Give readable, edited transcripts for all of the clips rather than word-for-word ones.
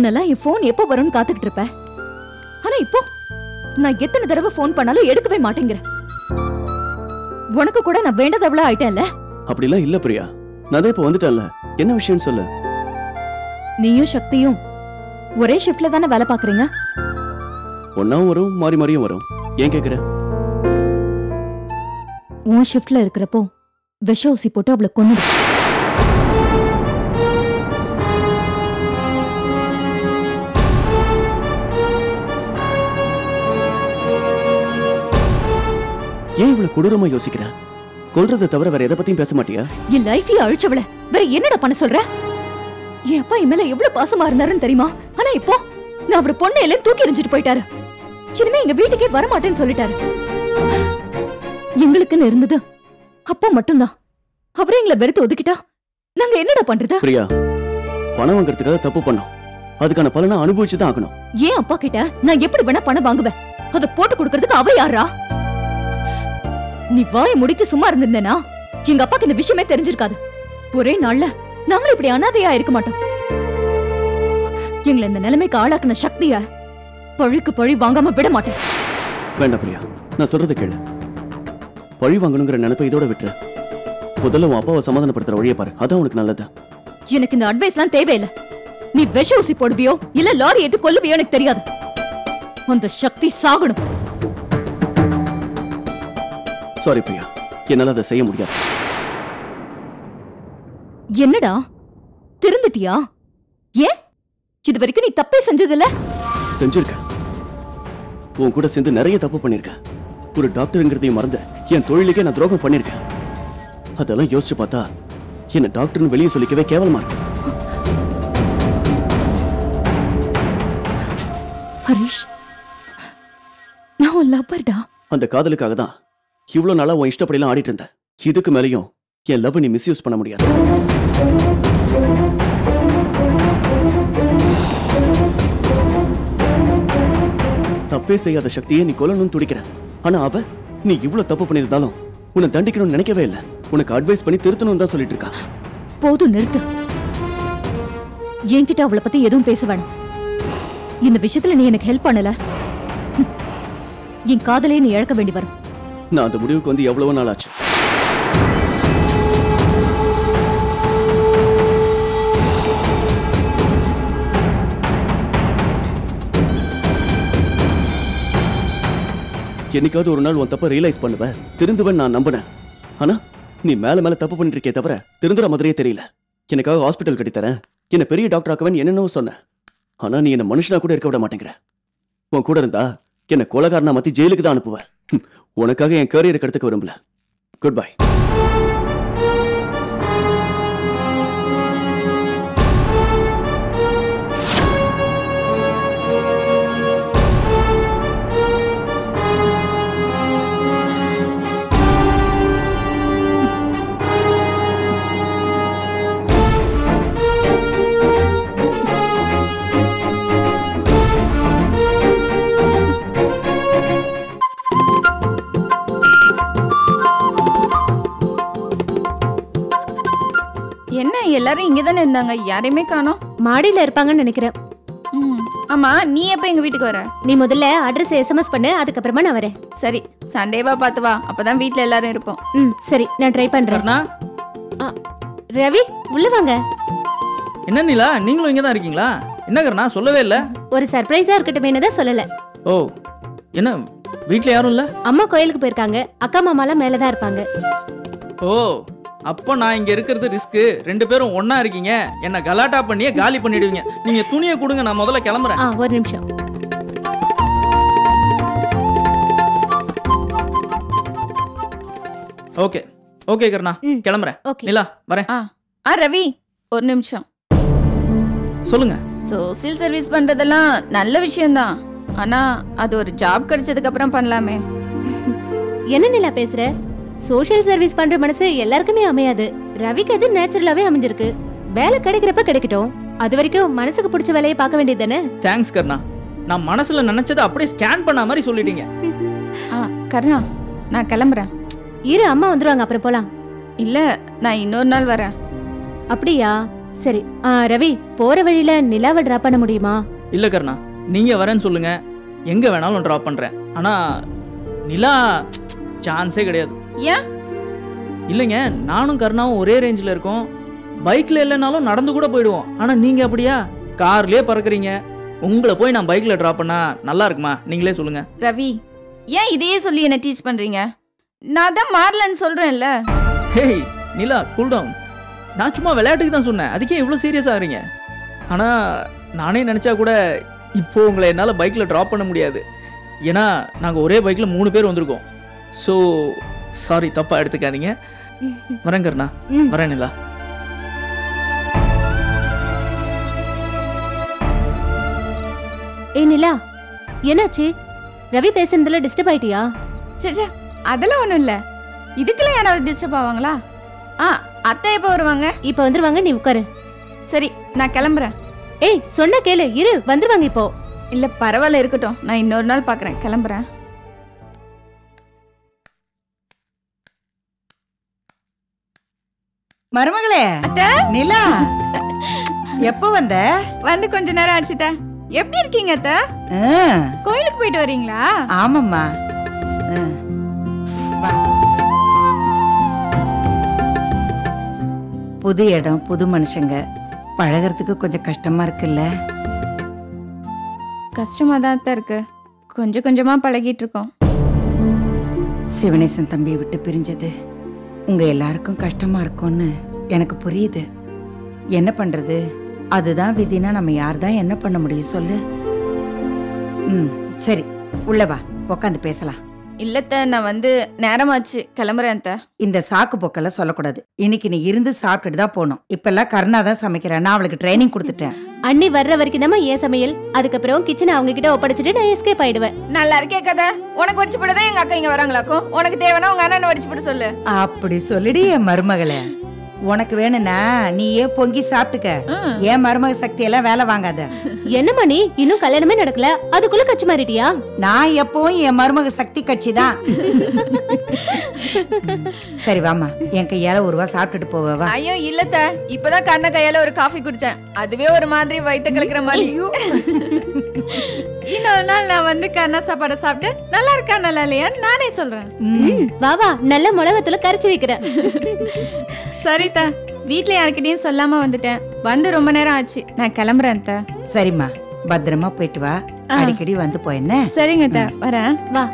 முன்னெல்லாம் என் போன் எப்போ வரும்னு காத்துக்கிட்டு இருப்ப. ஆனா இப்போ நான் எத்தனை தடவை போன் பண்ணாலும் எடுக்கவே மாட்டேங்கிற. உனக்கு கூட நான் வேண்டதவளா ஆயிட்டேன்ல. அப்படிலாம் இல்ல பிரியா, நான் இப்ப வந்துட்டேன்ல. என்ன விஷயம் சொல்லு. நீயும் சக்தியும் ஒரே ஷிஃப்ட்ல தானே வேலை பாக்குறீங்க? ஒன்னாவும் வரும், மாறி மாறியும் வரும். ஏன் கேக்குற? உன் ஷிஃப்ட்ல இருக்கிறப்போ விஷ ஊசி போட்டு அவளை கொன்னு. ஏன் இவ்வளவு கொடூரமா யோசிக்கிற? கொல்றதை தவிர வேற எதை பத்தியும் பேச மாட்டியா? என் லைஃபையே அழிச்சவள வேற என்னடா பண்ண சொல்ற? என் அப்பா என் மேல எவ்வளவு பாசமா இருந்தாருன்னு தெரியுமா? ஆனா இப்போ நான் அவரு பொண்ணை எல்லாம் தூக்கி எறிஞ்சிட்டு போயிட்டாரு. இனிமே எங்க வீட்டுக்கே வரமாட்டேன்னு சொல்லிட்டாரு. எங்களுக்குன்னு இருந்தது அப்பா மட்டும்தான். அவரே எங்களை வெறுத்து ஒதுக்கிட்டா நாங்க என்னடா பண்றது? பிரியா, பணம் வாங்குறதுக்காக தப்பு பண்ணோம். அதுக்கான பலனை அனுபவிச்சுதான் ஆகணும். ஏன் அப்பா கிட்ட நான் எப்படி வேணா பணம் வாங்குவேன்? அதை போட்டு கொடுக்கறதுக்கு அவ யாரா? நீ வாய முடிட்டு சும்மா இருந்திருந்தேனா எங்க அப்பாக்கு இந்த விஷயமே தெரிஞ்சிருக்காது. ஒரே நாள்ல நாங்களும் இப்படி அனாதையா இருக்க மாட்டோம். எங்களை இந்த நிலைமைக்கு ஆளாக்குன சக்திய பழிக்கு பழி வாங்காம விட மாட்டேன். வேண்டாம் பிரியா, நான் சொல்றதை கேளு. பழி வாங்கணுங்கிற நினைப்பை இதோட விட்டுரு. முதல்ல உன் அப்பாவை சமாதானப்படுத்துற வழியை பாரு, அதான் உனக்கு நல்லது. எனக்கு இந்த அட்வைஸ் எல்லாம் தேவையில்லை. நீ விஷ ஊசி போடுவியோ இல்ல லாரி ஏத்து கொல்லுவியோ எனக்கு தெரியாது. அந்த சக்தி சாகணும். சாரி பிரியா, என்னால அதை செய்ய முடியாது. என்னடா திருந்துட்டியா? ஏன் இது வரைக்கும் நீ தப்பே செஞ்சதில்ல? செஞ்சிருக்க. உன் கூட சேர்ந்து நிறைய தப்பு பண்ணிருக்க. ஒரு டாக்டருங்கிறதையும் மறந்து என் தொழிலுக்கே நான் துரோகம் பண்ணிருக்கேன். அதெல்லாம் யோசிச்சு பார்த்தா என்ன டாக்டர்னு வெளியே சொல்லிக்கவே கேவலமா இருக்கு. ஹரிஷ், நான் உன் லவ்வர்டா. அந்த காதலுக்காக தான் இவ்வளவு நாளா உன் இஷ்டப்படிலாம் ஆடிட்டு இருந்தேன். இதுக்கு மேலையும் என் லவ் நீ மிஸ்யூஸ் பண்ண முடியாது. தப்பே செய்யாத சக்தியை நீ கொல்லணும்னு துடிக்கிற. ஆனா அவ நீ இவ்வளவு தப்பு பண்ணிருந்தாலும் உன்னை தண்டிக்கணும்னு நினைக்கவே இல்லை. உனக்கு அட்வைஸ் பண்ணி திருத்தணும் தான் சொல்லிட்டு இருக்கா. போதும், நிறுத்து. என்கிட்ட அவளை பத்தி எதுவும் பேச வேணாம். இந்த விஷயத்துல நீ எனக்கு ஹெல்ப் பண்ணல, என் காதலே நீ இழக்க வேண்டி வரும். நான் அந்த முடிவுக்கு வந்து எவ்வளவு நாள் ஆச்சு. என்னைக்காவது ஒரு நாள் உன் தப்ப ரியலைஸ் பண்ணுவ, திருந்துவன் நான் நம்பினேன். ஆனா நீ மேல மேல தப்பு பண்ணிட்டு இருக்கே தவிர திருந்துற மாதிரியே தெரியல. எனக்காக ஹாஸ்பிட்டல் கட்டித்தரேன், என்ன பெரிய டாக்டர் ஆக்குவேன் என்னென்னவோ சொன்ன. ஆனா நீ என்ன மனுஷனா கூட இருக்க விட மாட்டேங்கிற. உன் கூட இருந்தா என்ன கொலைகாரனா மாத்தி ஜெயிலுக்கு தான் அனுப்புவ. உனக்காக என் கேரியரை கெடுத்துக்க விரும்பல. Good bye. என்ன எல்லாரும் இங்க தானே இருந்தாங்க, யாரையுமே காணோம். மாடியில இருப்பாங்கன்னு நினைக்கிறேன். ஆமா, நீ எப்ப எங்க வீட்டுக்கு வர? நீ முதல்ல அட்ரஸ் SMS பண்ணு, அதுக்கப்புறமா நான் வரேன். சரி, சண்டேவா பார்த்து வா, அப்பதான் வீட்ல எல்லாரும் இருப்போம். சரி, நான் ட்ரை பண்றேன். ரவி, உள்ள வாங்க. என்ன நிலா, நீங்களும் இங்க தான் இருக்கீங்களா? என்ன கர்ணா, சொல்லவே இல்ல. ஒரு சர்ப்ரைஸா இருக்கட்டுமேனு தான் சொல்லல. ஓ, என்ன வீட்ல யாரும் இல்ல? அம்மா கோயிலுக்கு போயிருக்காங்க, அக்கா மாமாலாம் மேல தான் இருப்பாங்க. ஓ, அப்போ நான் இங்க இருக்கிறது ரிஸ்க். ரெண்டு பேரும் ஒண்ணா இருக்கீங்க, என்ன கலாட்டா பண்ணியே காலி பண்ணிடுவீங்க. நீங்க துணியை கொடுங்க, நான் முதல்ல கிளம்புறேன். ஒரு நிமிஷம். ஓகே ஓகே கர்ணா, கிளம்புறேன். நிலா வரேன். ரவி, ஒரு நிமிஷம். சொல்லுங்க. சோசியல் சர்வீஸ் பண்றதெல்லாம் நல்ல விஷயம்தான், ஆனா அது ஒரு ஜாப் கிடைச்சதுக்கு அப்புறம் பண்ணலாமே. என்ன நிலா பேசுற? சோஷியல் சர்வீஸ் பண்ற மனசு எல்லாருக்குமே அமையாது. ரவிக்கு அது நேச்சுரலாவே அமைஞ்சிருக்கு. வேலை கிடைக்கிறப்ப கிடைக்கட்டும், அது வரைக்கும் மனசுக்கு பிடிச்ச வேலையை பார்க்க வேண்டியது தானே. தேங்க்ஸ் கர்ணா, நான் மனசுல நினைச்சதை அப்படியே ஸ்கேன் பண்ண மாதிரி சொல்லிட்டீங்க. கர்ணா, நான் கிளம்புறேன். இரு, அம்மா வந்துருவாங்க, அப்புறம் போலாம். இல்ல, நான் இன்னொரு நாள் வரேன். அப்படியா? சரி ரவி, போற வழியில நிலாவை டிராப் பண்ண முடியுமா? இல்ல கருணா, நீங்க வரேன்னு சொல்லுங்க, எங்க வேணாலும் டிராப் பண்றேன். ஆனா நிலா சான்ஸே கிடையாது. ஏன்? இல்லைங்க, நானும் கருணாவும் ஒரே ரேஞ்சில் இருக்கோம். பைக்ல இல்லைனாலும் நடந்து கூட போயிடுவோம். ஆனா நீங்க அப்படியா, கார்லயே பறக்குறீங்க. உங்களை போய் நான் பைக்ல டிராப் பண்ணா நல்லா இருக்குமா? நீங்களே சொல்லுங்க. ரவி, ஏன் இதையே சொல்லி என்ன டீச் பண்றீங்க? நான் தான் மாறலன்னு சொல்றேன்ல. ஹேய் நிலா, கூல் டவுன். நான் சும்மா விளையாட்டுக்கு தான் சொன்னேன், அதுக்கே இவ்வளோ சீரியஸ் ஆகிறீங்க? ஆனா நானே நினைச்சா கூட இப்போ உங்களை என்னால் பைக்கில் ட்ராப் பண்ண முடியாது. ஏன்னா நாங்கள் ஒரே பைக்கில் 3 பேர் வந்திருக்கோம். ஸோ சாரி, தப்பா எடுத்துக்காதீங்க. வரேன் கருணா, வரேன் நிலா. ஏய் நிலா, என்னாச்சு? ரவி பேசுனதுல டிஸ்டர்ப் ஆயிட்டியா? சே, அதெல்லாம் ஒண்ணும் இல்ல. இதுக்கெல்லாம் யாராவது டிஸ்டர்ப் ஆவாங்களா? அத்தை எப்போ வருவாங்க? இப்ப வந்துருவாங்க, நீ உட்காரு. சரி, நான் கிளம்புறேன். ஏய் சொன்ன கேளு, இரு, வந்துருவாங்க இப்போ. இல்ல பரவாயில்ல, இருக்கட்டும், நான் இன்னொரு நாள் பாக்குறேன். கிளம்புறேன். மருமகளே, நிலா, எப்ப வந்த? வந்து கொஞ்ச நேரம் ஆச்சுதா. எப்படி இருக்கீங்க அத்தை? கோயிலுக்கு போயிட்டு வரீங்களா? ஆமாம்மா. புது இடம், புது மனுஷங்க, பழகிறதுக்கு கொஞ்சம் கஷ்டமா இருக்குல்ல? கஷ்டமா தான் இருக்கு. கொஞ்சம் கொஞ்சமா பழகிட்டு இருக்கோம். சிவனேசன் தம்பியை விட்டு பிரிஞ்சது உங்க எல்லாருக்கும் கஷ்டமா இருக்கும்னு எனக்கு புரியுது. என்ன பண்றது, அதுதான் விதினா நம்ம யார்தான் என்ன பண்ண முடியும் சொல்லு. சரி, உள்ள வா, உக்காந்து பேசலாம். இல்லத்த, நான் வந்து நேரமாச்சு, கிளம்புறேன் அத்தை. இந்த சாக்கு போக்கெல்லாம் சொல்லக்கூடாது. இன்னைக்கு நீ இருந்து சாப்பிட்டுட்டு தான் போகணும். இப்பெல்லாம் கருணா தான் சமைக்கிறேன், நான் அவளுக்கு ட்ரைனிங் கொடுத்துட்டேன். அண்ணி வர்ற வரைக்கும் தான் ஏன் சமையல். அதுக்கப்புறம் கிச்சனை அவங்க கிட்ட ஒப்படைச்சிட்டு நான் எஸ்கேப் ஆயிடுவேன். நல்லா இருக்கே கதை. உனக்கு வடிச்சு போட்டதான் எங்க அக்கா இங்க வராங்களாக்கும். உனக்கு தேவைன்னா உங்க அண்ணன் வடிச்சு போட்டு சொல்லு. அப்படி சொல்லிடு என் மருமகளே. உனக்கு வேணும்னா நீயே பொங்கி சாப்பிட்டுக்க. என் மருமக சக்தி எல்லாம் வேலை வாங்காத. என்னம்மா நீ இன்னும் கல்யாணமே நடக்கல, அதுக்குள்ள கட்சி மாறிட்டியா? நான் எப்பவும் என் மருமக சக்தி கட்சி தான். சரி வாமா, என் கையால ஒரு ரூபா சாப்பிட்டுட்டு போவா. ஐயோ இல்லத்த, இப்பதான் கண்ண கையால ஒரு காஃபி குடிச்சேன். அதுவே ஒரு மாதிரி வயித்த கலக்கிற மாதிரி. இன்னொரு நாள் நான் வந்து கண்ணா சாப்பாடு சாப்பிட்டு நல்லா இருக்கா நல்லா இல்லையான்னு நானே சொல்றேன். வா வா, நல்ல மிளகாத்தூள கரைச்சு வைக்கிறேன். சரிதா, வீட்ல யார்கிட்டயும் சொல்லாம வந்துட்டேன். வந்து ரொம்ப நேரம் ஆச்சு, நான் கிளம்புறேன் அத்தை. சரிம்மா, பத்திரமா போயிட்டு வா. அடிக்கடி வந்து போ. என்ன? சரிங்க அத்தை, வரேன். வா.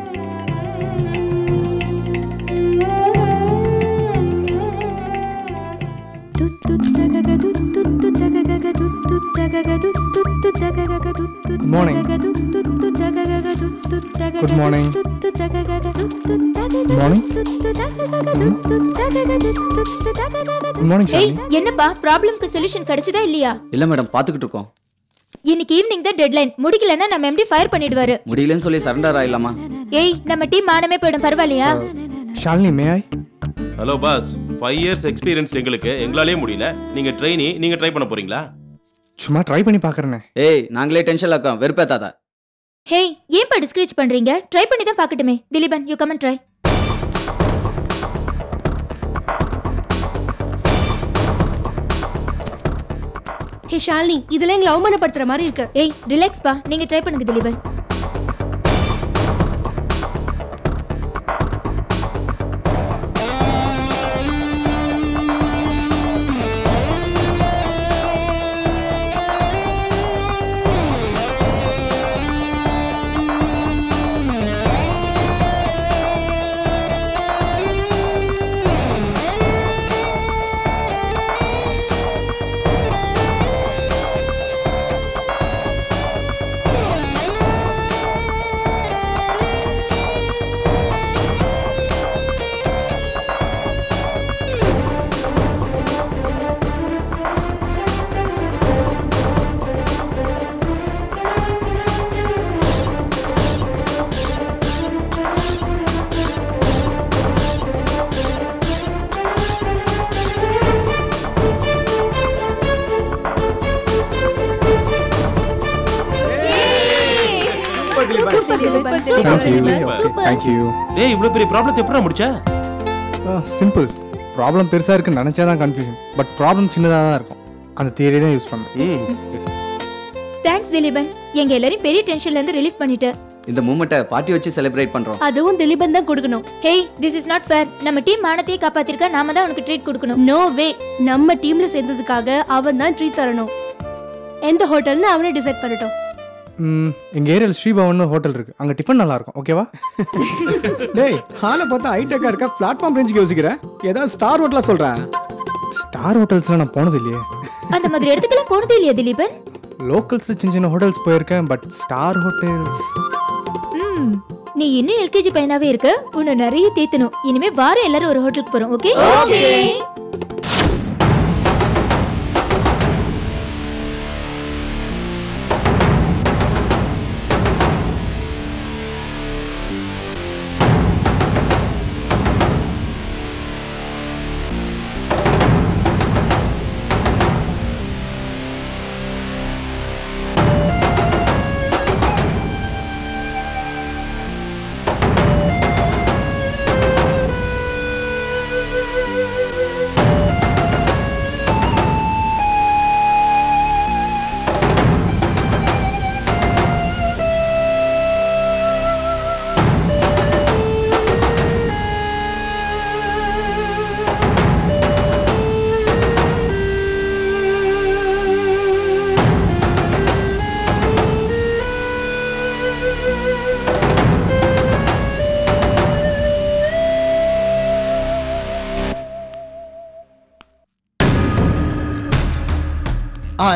Good morning. Good morning. Good morning. Good morning, ஏய், Shalini. என்னப்பா ப்ராப்ளம்க்கு சொல்யூஷன் கிடைச்சதா இல்லையா? இல்ல மேடம், பாத்துக்கிட்டு இருக்கோம். இன்னைக்கு ஈவினிங் தான் டெட்லைன். முடிக்கலன்னா நம்ம எம்டி ஃபயர் பண்ணிடுவாரு. முடியலன்னு சொல்லி சரண்டர் ஆயிடலாமா? ஏய், நம்ம டீம் மானமே போய்டும், பரவாயில்லையா? Shalini, may I? Hello boss, 5 years experience எங்களுக்கு, எங்களாலே முடியல. நீங்க ட்ரெயினி, நீங்க ட்ரை பண்ண போறீங்களா? சும்மா ட்ரை பண்ணி பாக்குறேனே. ஏய், நாங்களே டென்ஷன்ல இருக்கோம், வெறுப்பேத்தாத. ஹேய், ஏன்பா டிஸ்கரேஜ் பண்றீங்க? ட்ரை பண்ணி தான் பார்க்கட்டுமே. Dileepan, you come and try. Hey Shalini, இதெல்லாம் எங்களை அவமானப்படுத்துற மாதிரி இருக்கு. ஏய், ரிலாக்ஸ் பா, நீங்க ட்ரை பண்ணுங்க திலீபன். Thank you. டேய், இவ்வளவு பெரிய ப்ராப்ளத்தை எப்படிடா முடிச்ச? சிம்பிள். ப்ராப்ளம் பெருசா இருக்குன்னு நினைச்சாதான் கன்ஃபியூஷன். பட் ப்ராப்ளம் சின்னதாக தான் இருக்கும். அந்த தியரி தான் யூஸ் பண்ணேன். தேங்க்ஸ் திலீபன், எங்க எல்லாரையும் பெரிய டென்ஷன்ல இருந்து ரிலீஃப் பண்ணிட்ட. இந்த மூமெண்ட்டை பார்ட்டி வச்சு செலிப்ரேட் பண்றோம். அதுவும் திலீபன் தான் கொடுக்கணும். Hey, this is not fair. நம்ம டீம் மானத்தையே காப்பாத்திருக்கா, நாம தான் உனக்கு ட்ரீட் கொடுக்கணும். நோ வே, நம்ம டீம்ல சேர்ந்ததுக்காக அவன் தான் ட்ரீட் தரணும். எந்த ஹோட்டல்னு அவனே டிசைட் பண்ணட்டும். எங்க ஏரியாவில் ஸ்ரீபவன் ஹோட்டல் இருக்கு, அங்க டிஃபன் நல்லா இருக்கும். ஓகேவா? டேய், ஹாலை பார்த்தா ஹைடெக்கா இருக்க, பிளாட்ஃபார்ம் ரேஞ்சுக்கு யோசிக்கிறேன். ஏதாவது ஸ்டார் ஹோட்டலா சொல்றேன். ஸ்டார் ஹோட்டல்ஸ்லாம் நான் போனது இல்லையே. அந்த மாதிரி இடத்துக்குலாம் போனதே இல்லையா திலீபன்? லோக்கல்ஸ் சின்ன சின்ன ஹோட்டல்ஸ் போயிருக்கேன், பட் ஸ்டார் ஹோட்டல்ஸ். நீ இன்னும் எல்கேஜி பையனாவே இருக்க, உன்னை நிறைய தேத்தணும். இனிமே வாரம் எல்லாரும் ஒரு ஹோட்டலுக்கு போறோம். Okay okay.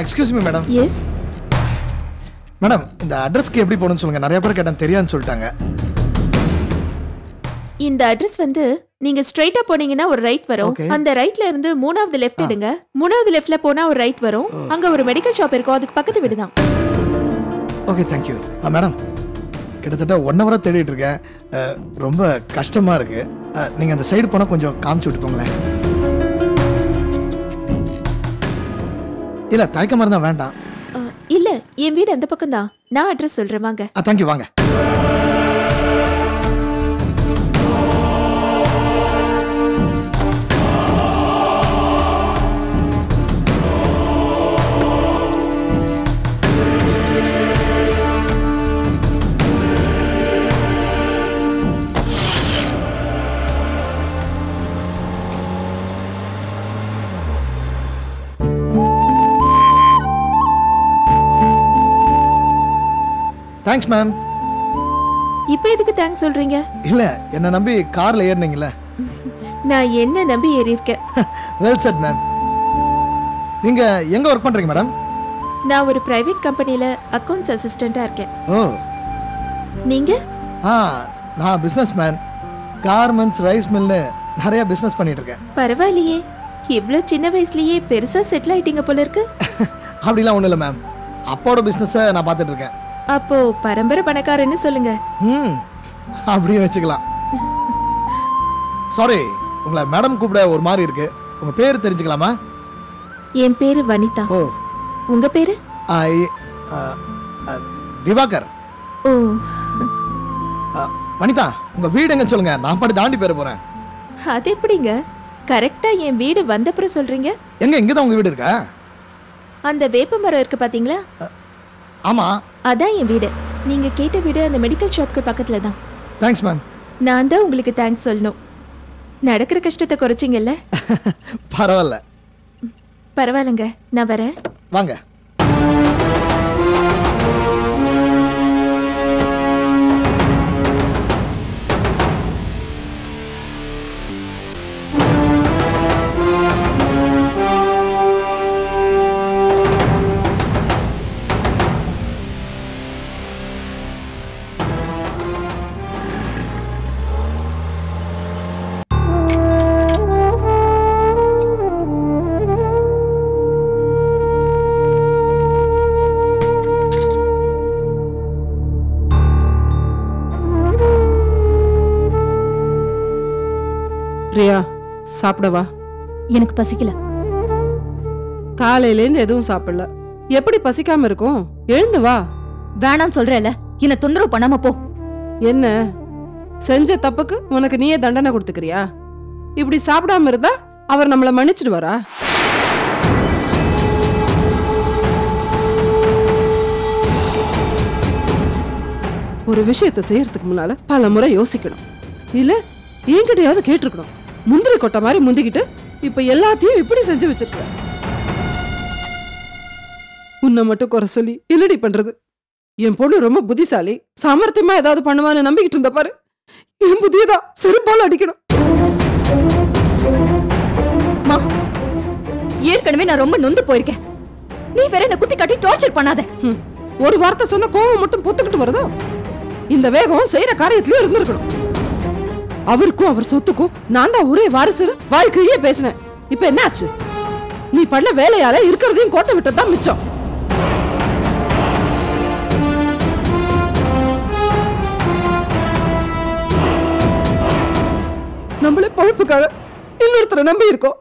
Excuse me madam. Yes madam, இந்த அட்ரஸ்க்கு எப்படி போகணும்னு சொல்லுங்க. நிறைய பேர் கேட்டேன், தெரியாதுன்னு சொல்லிட்டாங்க. இந்த அட்ரஸ் வந்து நீங்க ஸ்ட்ரைட்டா போனீங்கன்னா ஒரு ரைட் வரும். அந்த ரைட்ல இருந்து மூணாவது லெஃப்ட் எடுங்க. மூணாவது லெஃப்ட்ல போனா ஒரு ரைட் வரும். அங்க ஒரு மெடிக்கல் ஷாப் இருக்கும், அதுக்கு பக்கத்து வீடு தான். Okay, thank you. மேடம், கிட்டத்தட்ட 1 hour தேடிட்டு இருக்கேன். ரொம்ப கஷ்டமா இருக்கு. நீங்க அந்த சைடு போனா கொஞ்சம் காமிச்சு விட்டு போங்களேன். இல்ல, தயக்கமா இருந்தா வேண்டாம். இல்ல, என் வீடு அந்த பக்கம் தான். நான் அட்ரஸ் சொல்றேன், வாங்க. தேங்க்யூ, வாங்க. Thanks ma'am. இப்போ எதுக்கு தேங்க்ஸ் சொல்றீங்க? இல்ல, என்ன நம்பி கார்ல ஏறினீங்கல்ல. நான் என்ன நம்பி ஏறி இருக்கேன். Well set ma'am. நீங்க எங்க ஒர்க் பண்றீங்க மேடம்? நான் ஒரு பிரைவேட் கம்பெனில அக்கவுண்ட்ஸ் அசிஸ்டண்டா இருக்கேன். ஓ. நீங்க? நான் பிசினஸ் மேன். கார்மெண்ட்ஸ், ரைஸ் மில்னு நிறைய பிசினஸ் பண்ணிட்டு இருக்கேன். பரவாயில்லையே, இவ்ளோ சின்ன வயசுலயே பெருசா செட்டில் ஆயிட்டீங்க போல இருக்கு. அப்படிலாம் ஒண்ணும் இல்ல மேம். அப்போட பிசினஸை நான் பார்த்துட்டு இருக்கேன். அப்போ பரம்பரை பணக்காரன்னு சொல்லுங்க. அப்படியே வச்சுக்கலாம். சாரி, உங்களை மேடம் கூப்பிட ஒரு மாதிரி இருக்கு. உங்க பேர் தெரிஞ்சுக்கலாமா? என் பேரு வனிதா. ஓ. உங்க பேரு? திவாகர். ஓ. வனிதா, உங்க வீடு எங்க சொல்லுங்க, நான் பாட்டு தாண்டி பேர போறேன். அது எப்படிங்க கரெக்டா என் வீடு வந்தப்புறம் சொல்றீங்க? எங்க இங்கதான் உங்க வீடு இருக்கா? அந்த வேப்ப மரம் இருக்கு பாத்தீங்களா? ஆமா, அதான் என் வீடு. நீங்க கேட்ட வீடு அந்த மெடிக்கல் ஷாப்க்கு பக்கத்துல தான். Thanks ma'am. நான் தான் உங்களுக்கு தேங்க்ஸ் சொல்லணும். நடக்கிற கஷ்டத்தை குறைச்சிங்கல்ல. பரவாயில்ல. பரவாயில்லைங்க, நான் வரேன். வாங்க. பிரியா, சாப்பிடவா? எனக்கு பசிக்கல. காலையிலேருந்து எதுவும் சாப்பிடல, எப்படி பசிக்காம இருக்கும்? எழுந்து வா. வேணான்னு சொல்றேல, என்ன தொந்தரவு பண்ணாம போ. என்ன செஞ்ச தப்புக்கு உனக்கு நீயே தண்டனை கொடுத்துக்கிறியா? இப்படி சாப்பிடாம இருந்தா அவர் நம்மள மன்னிச்சிடுவாரா? ஒரு விஷயத்தை செய்யறதுக்கு முன்னால பல முறை யோசிக்கணும். இல்ல என்கிட்டயாவது கேட்டிருக்கணும். முந்திரி கொட்டை மாதிரி முந்திக்கிட்டு இப்ப எல்லாத்தையும் இப்படி செஞ்சு வச்சிருக்க. உன்னை மட்டும் குறை சொல்லி என்னடி பண்றது? என் பொண்ணு ரொம்ப புத்திசாலி, சாமர்த்தியமா ஏதாவது பண்ணுவான்னு நம்பிக்கிட்டு இருந்த பாரு. என் புத்தியதான் செருப்பால் அடிக்கணும். ஏற்கனவே நான் ரொம்ப நொந்து போயிருக்கேன். நீ வேற என்ன குத்தி காட்டி டார்ச்சர் பண்ணாத. ஒரு வார்த்தை சொன்ன கோவம் மட்டும் பொத்துக்கிட்டு வருதோ? இந்த வேகம் செய்யற காரியத்திலயும் இருந்திருக்கணும். அவருக்கும் அவர் சொத்துக்கும் நான் தான் ஒரே வாரிசு வாழ்க்கையே பேசினேன். இப்ப என்னாச்சு? நீ பண்ண வேலையால இருக்கிறதையும் கோட்டை விட்டதான் மிச்சம். நம்மளே பழப்புக்காக இன்னொருத்தரை நம்பி இருக்கோம்.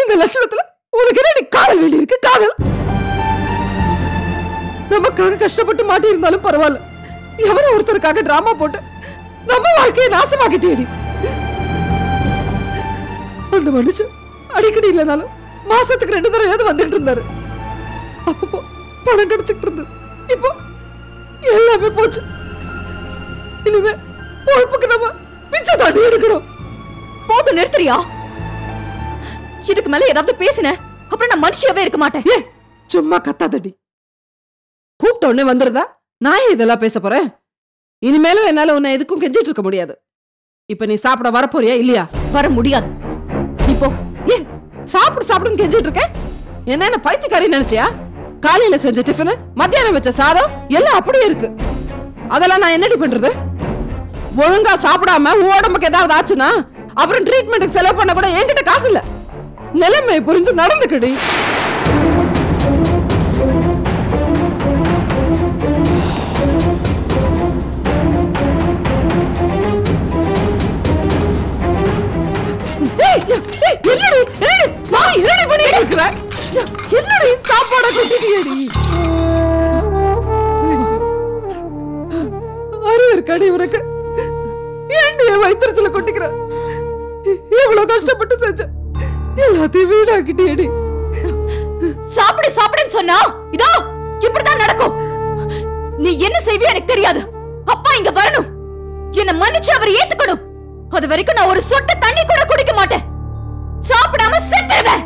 இந்த லட்சணத்துல உனக்கு என்ன காதல் வேண்டி இருக்கு? காதல் நமக்காக கஷ்டப்பட்டு மாட்டி இருந்தாலும் பரவாயில்ல, எவரோ ஒருத்தருக்காக டிராமா போட்டு நம்ம வாழ்க்கையை நாசமாக்கிட்டேடி. அந்த மனுஷன் அடிக்கடி இல்லைனாலும் மாசத்துக்கு 2 தடவை வந்துட்டு இருந்தாரு. அப்போ பணம் கிடைச்சிட்டு இருந்தது. இப்போ எல்லாமே போச்சு. இனிமே பொழப்புக்கு நம்ம பிச்சை தாண்டி எடுக்கணும். போது நிறுத்துறியா? இதுக்கு மேல ஏதாவது பேசின அப்புறம் நான் மனுஷியாவே இருக்க மாட்டேன். சும்மா கத்தாதடி. கூப்பிட்ட உடனே வந்துருதா நான் இதெல்லாம் பேச போறேன்? இனிமேலும் என்னால உன்னை எதுக்கும் கெஞ்சிட்டு இருக்க முடியாது. இப்ப நீ சாப்பிட வரப்போறியா இல்லையா? வர முடியாது. இப்போ சாப்பிடுன்னு கெஞ்சிட்டு இருக்க. என்ன பைத்தியக்காரி நினைச்சியா? காலையில செஞ்ச டிஃபன், மத்தியானம் வச்ச சாதம் எல்லாம் அப்படியே இருக்கு. அதெல்லாம் நான் என்னடி பண்றது? ஒழுங்கா சாப்பிடாம உடம்புக்கு ஏதாவது ஆச்சுன்னா அப்புறம் ட்ரீட்மெண்ட்டுக்கு செலவு பண்ண கூட என்கிட்ட காசு இல்ல. நிலைமை புரிஞ்சு நடந்துக்கடி. என்னடி சாப்பாட கொட்டிட்டியடி? அறிவு இருக்காடி உனக்கு? ஏண்டி வயிற்றுல கொட்டிக்கிற? எவ்வளவு கஷ்டப்பட்டு செஞ்ச எல்லாத்தையும் வீணாக்கிட்டியடி. சாப்பிடுன்னு சொன்னா இதோ இப்படிதான் நடக்கும். நீ என்ன செய்வியோ எனக்கு தெரியாது. அப்பா இங்க வரணும், என்ன மன்னிச்சு அவர் ஏத்துக்கணும். அது வரைக்கும் நான் ஒரு சொட்டு தண்ணி கூட குடிக்க மாட்டேன். சாப்பிடாம செத்துருவேன்.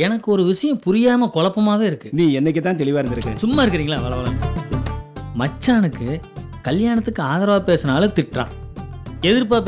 எனக்கு ஒரு விஷயம் புரியாம குழப்பமாவே இருக்கு. நீ என்னைக்கு தான் தெளிவா இருந்திருக்க? சும்மா இருக்கிறீங்களா? வளவள மச்சானுக்கு கல்யாணத்துக்கு ஆதரவா பேசினாலும் திட்டுறான், எதிர்ப்பா